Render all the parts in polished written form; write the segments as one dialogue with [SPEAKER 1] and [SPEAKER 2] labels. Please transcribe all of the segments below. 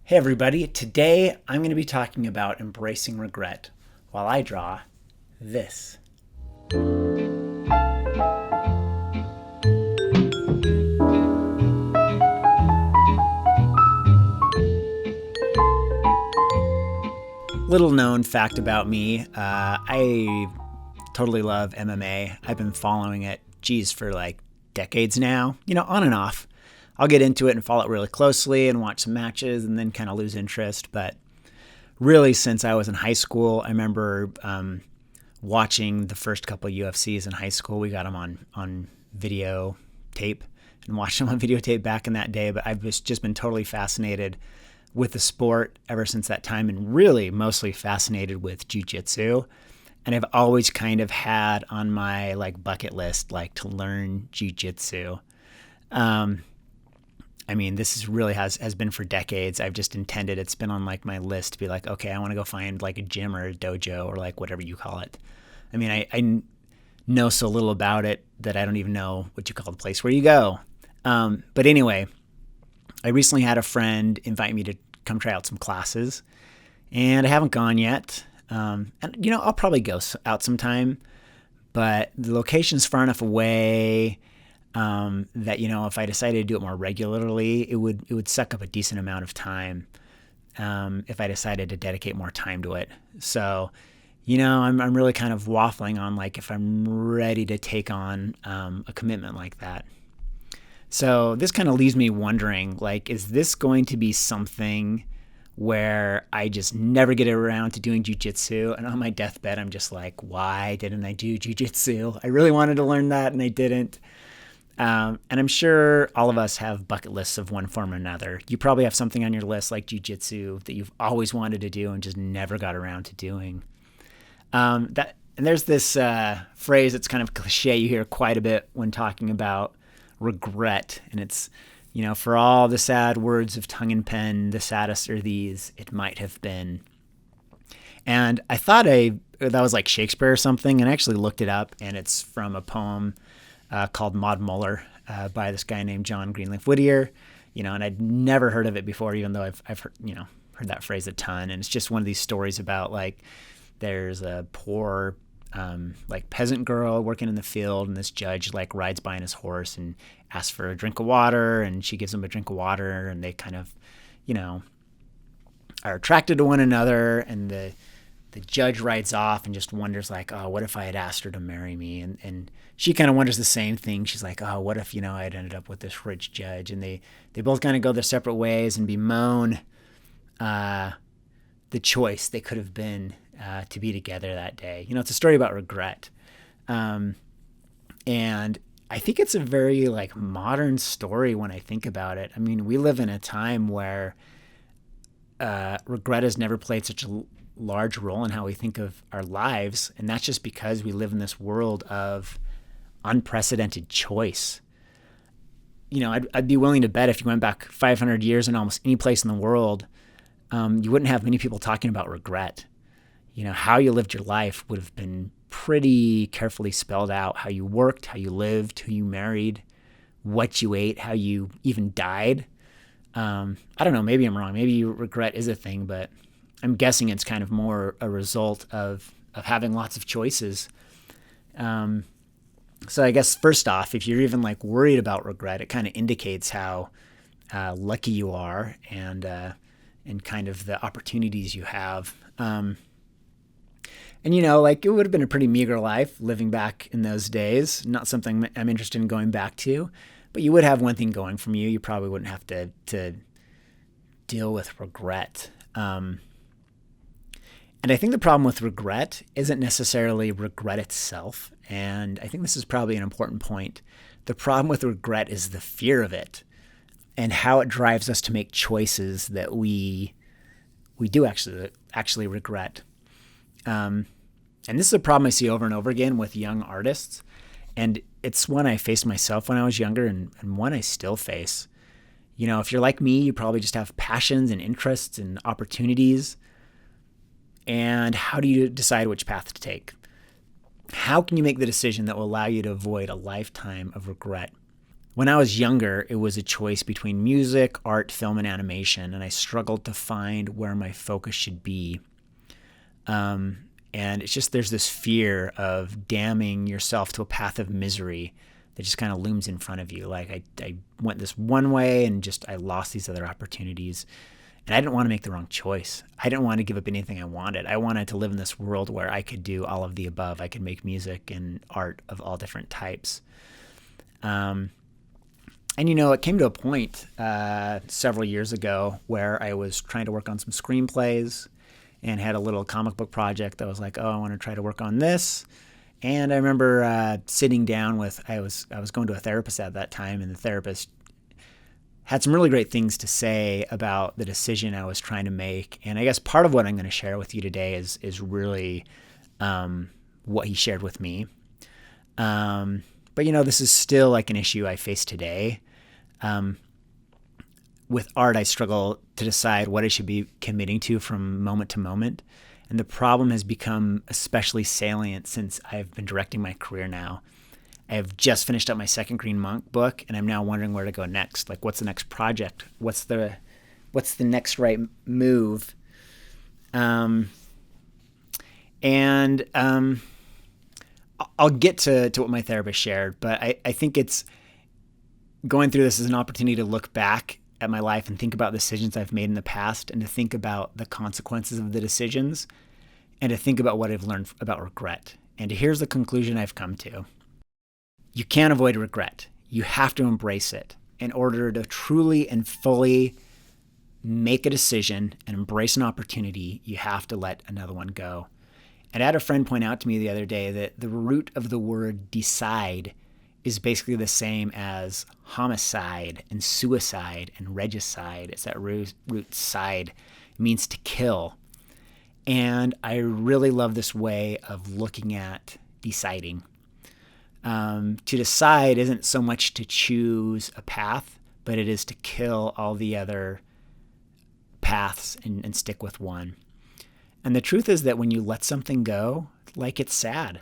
[SPEAKER 1] Hey everybody, today I'm going to be talking about embracing regret while I draw this. Little known fact about me, I totally love MMA. I've been following it, for like decades now, on and off. I'll get into it and follow it really closely and watch some matches and then kind of lose interest. But really, since I was in high school, I remember watching the first couple of UFCs in high school. We got them on video tape and watched them on videotape back in that day. But I've just been totally fascinated with the sport ever since that time, and really mostly fascinated with jiu-jitsu. And I've always kind of had on my bucket list to learn jiu-jitsu. I mean, this is really has been for decades. I've just intended, it's been on my list to be okay, I want to go find a gym or a dojo or whatever you call it. I mean, I know so little about it that I don't even know what you call the place where you go. But anyway, I recently had a friend invite me to come try out some classes, and I haven't gone yet. And I'll probably go out sometime, but the location's far enough away that if I decided to do it more regularly, it would suck up a decent amount of time if I decided to dedicate more time to it. So, I'm really kind of waffling on if I'm ready to take on a commitment like that. So this kind of leaves me wondering, is this going to be something where I just never get around to doing jiu-jitsu, and on my deathbed I'm just why didn't I do jiu-jitsu? I really wanted to learn that and I didn't. And I'm sure all of us have bucket lists of one form or another. You probably have something on your list like jiu-jitsu that you've always wanted to do and just never got around to doing. And there's this phrase that's kind of cliche you hear quite a bit when talking about regret, and it's, for all the sad words of tongue and pen, the saddest are these, it might have been. And I thought that was like Shakespeare or something, and I actually looked it up, and it's from a poem called Maud Muller by this guy named John Greenleaf Whittier, and I'd never heard of it before, even though I've heard, heard that phrase a ton. And it's just one of these stories about there's a poor peasant girl working in the field, and this judge rides by on his horse and asks for a drink of water, and she gives him a drink of water, and they kind of, are attracted to one another, and the judge rides off and just wonders oh, what if I had asked her to marry me? And she kind of wonders the same thing. She's oh, what if, I had ended up with this rich judge? And they both kind of go their separate ways and bemoan the choice they could have been to be together that day. It's a story about regret. And I think it's a very modern story when I think about it. I mean, we live in a time where regret has never played such a large role in how we think of our lives. And that's just because we live in this world of unprecedented choice. I'd be willing to bet if you went back 500 years in almost any place in the world, you wouldn't have many people talking about regret. How you lived your life would have been pretty carefully spelled out. How you worked, how you lived, who you married, what you ate, how you even died. I don't know, maybe I'm wrong. Maybe regret is a thing, but I'm guessing it's kind of more a result of having lots of choices. So I guess first off, if you're even worried about regret, it kind of indicates how lucky you are and kind of the opportunities you have. And it would have been a pretty meager life living back in those days. Not something I'm interested in going back to, but you would have one thing going from you. You probably wouldn't have to deal with regret. And I think the problem with regret isn't necessarily regret itself. And I think this is probably an important point. The problem with regret is the fear of it and how it drives us to make choices that we do actually regret. And this is a problem I see over and over again with young artists. And it's one I faced myself when I was younger, and one I still face. If you're like me, you probably just have passions and interests and opportunities. And how do you decide which path to take? How can you make the decision that will allow you to avoid a lifetime of regret? When I was younger, it was a choice between music, art, film, and animation, and I struggled to find where my focus should be. And it's just there's this fear of damning yourself to a path of misery that just kind of looms in front of you. Like I went this one way and just I lost these other opportunities. And I didn't want to make the wrong choice. I didn't want to give up anything I wanted. I wanted to live in this world where I could do all of the above. I could make music and art of all different types. And it came to a point several years ago where I was trying to work on some screenplays and had a little comic book project that was like, oh, I want to try to work on this. And I remember sitting down I was going to a therapist at that time, and the therapist had some really great things to say about the decision I was trying to make. And I guess part of what I'm going to share with you today is really what he shared with me. But this is still like an issue I face today. With art, I struggle to decide what I should be committing to from moment to moment. And the problem has become especially salient since I've been directing my career now. I have just finished up my second Green Monk book, and I'm now wondering where to go next. Like, what's the next project? What's the next right move? I'll get to what my therapist shared, but I think it's going through this as an opportunity to look back at my life and think about decisions I've made in the past, and to think about the consequences of the decisions, and to think about what I've learned about regret. And here's the conclusion I've come to. You can't avoid regret. You have to embrace it. In order to truly and fully make a decision and embrace an opportunity, you have to let another one go. And I had a friend point out to me the other day that the root of the word decide is basically the same as homicide and suicide and regicide. It's that root side. It means to kill. And I really love this way of looking at deciding. To decide isn't so much to choose a path, but it is to kill all the other paths and stick with one. And the truth is that when you let something go, like, it's sad.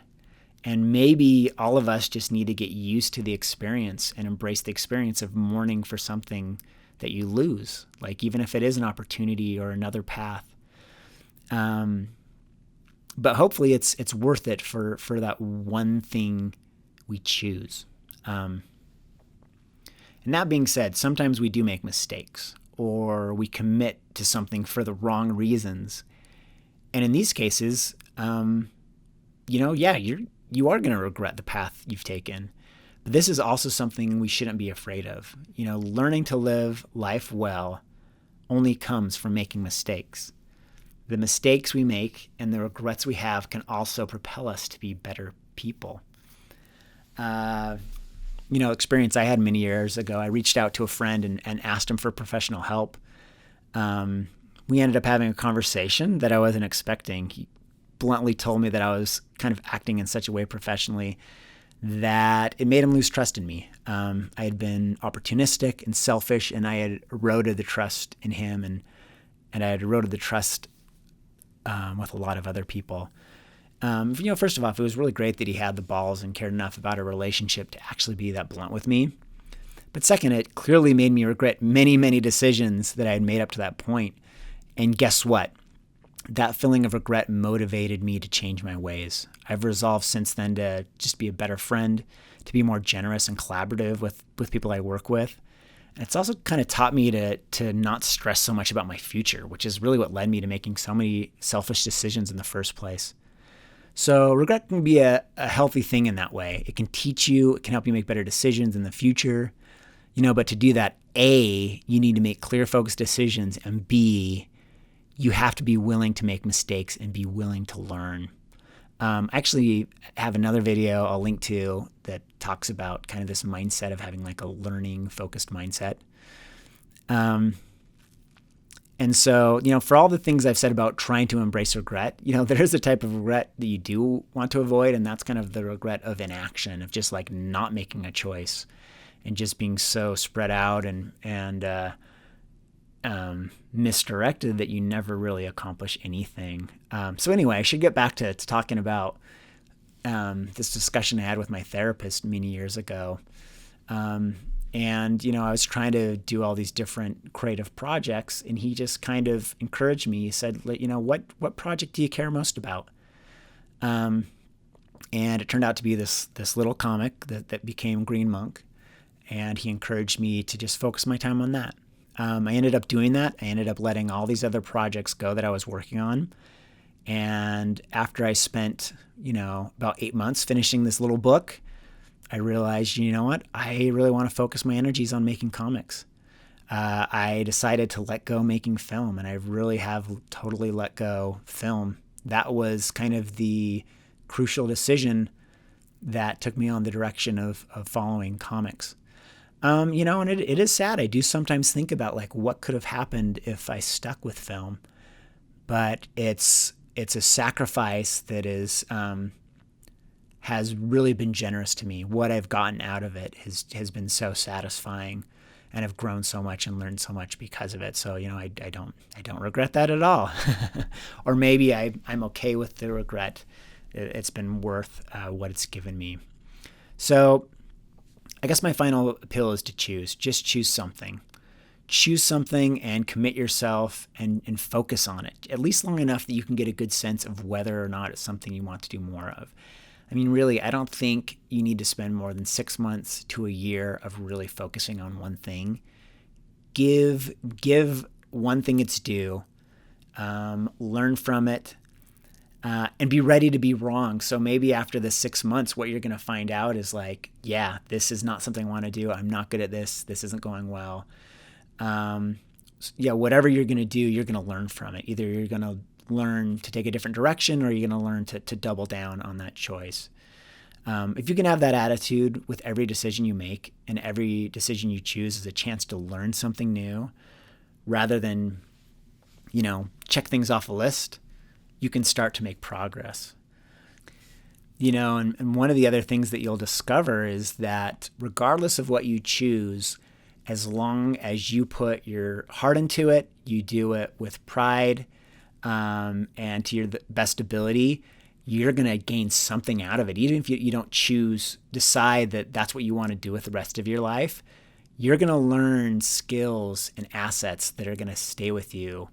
[SPEAKER 1] And maybe all of us just need to get used to the experience and embrace the experience of mourning for something that you lose, like even if it is an opportunity or another path. But hopefully it's worth it for that one thing we choose. And that being said, sometimes we do make mistakes, or we commit to something for the wrong reasons. And in these cases, you are going to regret the path you've taken. But this is also something we shouldn't be afraid of. Learning to live life well only comes from making mistakes. The mistakes we make and the regrets we have can also propel us to be better people. Experience I had many years ago, I reached out to a friend and asked him for professional help. We ended up having a conversation that I wasn't expecting. He bluntly told me that I was kind of acting in such a way professionally that it made him lose trust in me. I had been opportunistic and selfish, and I had eroded the trust in him, and I had eroded the trust with a lot of other people. First of all, it was really great that he had the balls and cared enough about our relationship to actually be that blunt with me. But second, it clearly made me regret many, many decisions that I had made up to that point. And guess what? That feeling of regret motivated me to change my ways. I've resolved since then to just be a better friend, to be more generous and collaborative with people I work with. And it's also kind of taught me to not stress so much about my future, which is really what led me to making so many selfish decisions in the first place. So regret can be a healthy thing in that way. It can teach you, it can help you make better decisions in the future. But to do that, A, you need to make clear, focused decisions, and B, you have to be willing to make mistakes and be willing to learn. I actually have another video I'll link to that talks about kind of this mindset of having like a learning focused mindset. And so, for all the things I've said about trying to embrace regret, there is a type of regret that you do want to avoid. And that's kind of the regret of inaction, of just like not making a choice and just being so spread out and misdirected that you never really accomplish anything. So anyway, I should get back to talking about this discussion I had with my therapist many years ago. And, I was trying to do all these different creative projects, and he just kind of encouraged me. He said, what project do you care most about? And it turned out to be this little comic that became Green Monk. And he encouraged me to just focus my time on that. I ended up doing that. I ended up letting all these other projects go that I was working on. And after I spent, about 8 months finishing this little book, I realized, I really want to focus my energies on making comics. I decided to let go making film, and I really have totally let go film. That was kind of the crucial decision that took me on the direction of following comics. And it is sad. I do sometimes think about what could have happened if I stuck with film, but it's a sacrifice that has really been generous to me. What I've gotten out of it has been so satisfying, and I've grown so much and learned so much because of it. So, I don't regret that at all. Or maybe I'm okay with the regret. It's been worth what it's given me. So I guess my final appeal is to choose. Just choose something. Choose something and commit yourself and focus on it, at least long enough that you can get a good sense of whether or not it's something you want to do more of. I mean, really, I don't think you need to spend more than 6 months to a year of really focusing on one thing. Give one thing its due, learn from it, and be ready to be wrong. So maybe after the 6 months, what you're going to find out is this is not something I want to do. I'm not good at this. This isn't going well. Whatever you're going to do, you're going to learn from it. Either you're going to learn to take a different direction, or you're going to learn to double down on that choice. If you can have that attitude with every decision you make, and every decision you choose is a chance to learn something new, rather than, check things off a list, you can start to make progress. And one of the other things that you'll discover is that regardless of what you choose, as long as you put your heart into it, you do it with pride, and to your best ability, you're going to gain something out of it. Even if you don't decide that that's what you want to do with the rest of your life, you're going to learn skills and assets that are going to stay with you,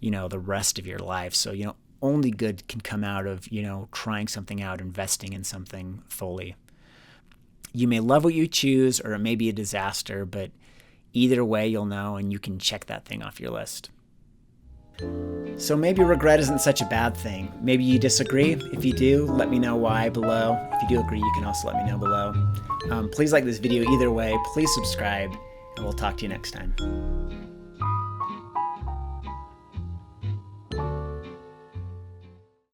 [SPEAKER 1] the rest of your life. So, only good can come out of, trying something out, investing in something fully. You may love what you choose, or it may be a disaster, but either way, you'll know, and you can check that thing off your list. So maybe regret isn't such a bad thing. Maybe you disagree. If you do, let me know why below. If you do agree, you can also let me know below. Please like this video either way. Please subscribe, and we'll talk to you next time.